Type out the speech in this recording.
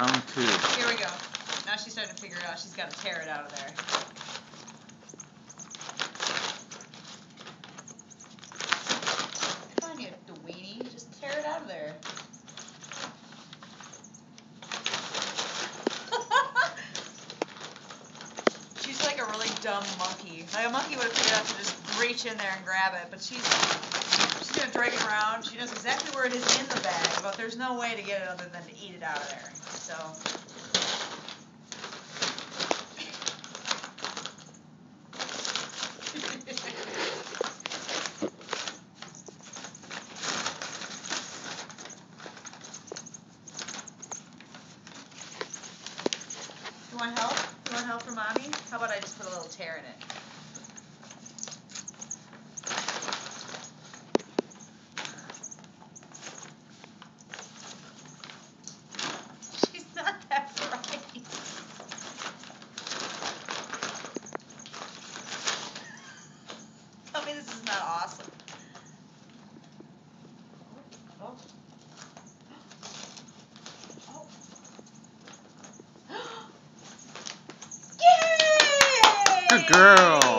Round 2. Here we go. Now she's starting to figure it out. She's got to tear it out of there. Come on, you weenie. Just tear it out of there. She's like a really dumb monkey. Like a monkey would have figured out to just reach in there and grab it, but she's going to drag it around. She knows exactly where it is in the bag, but there's no way to get it other than to eat it out of there. So... You want help? You want help from Mommy? How about I just put a little tear in it? She's not that bright. Tell me this is not awesome. Oh. Oh. Yay! Good girl.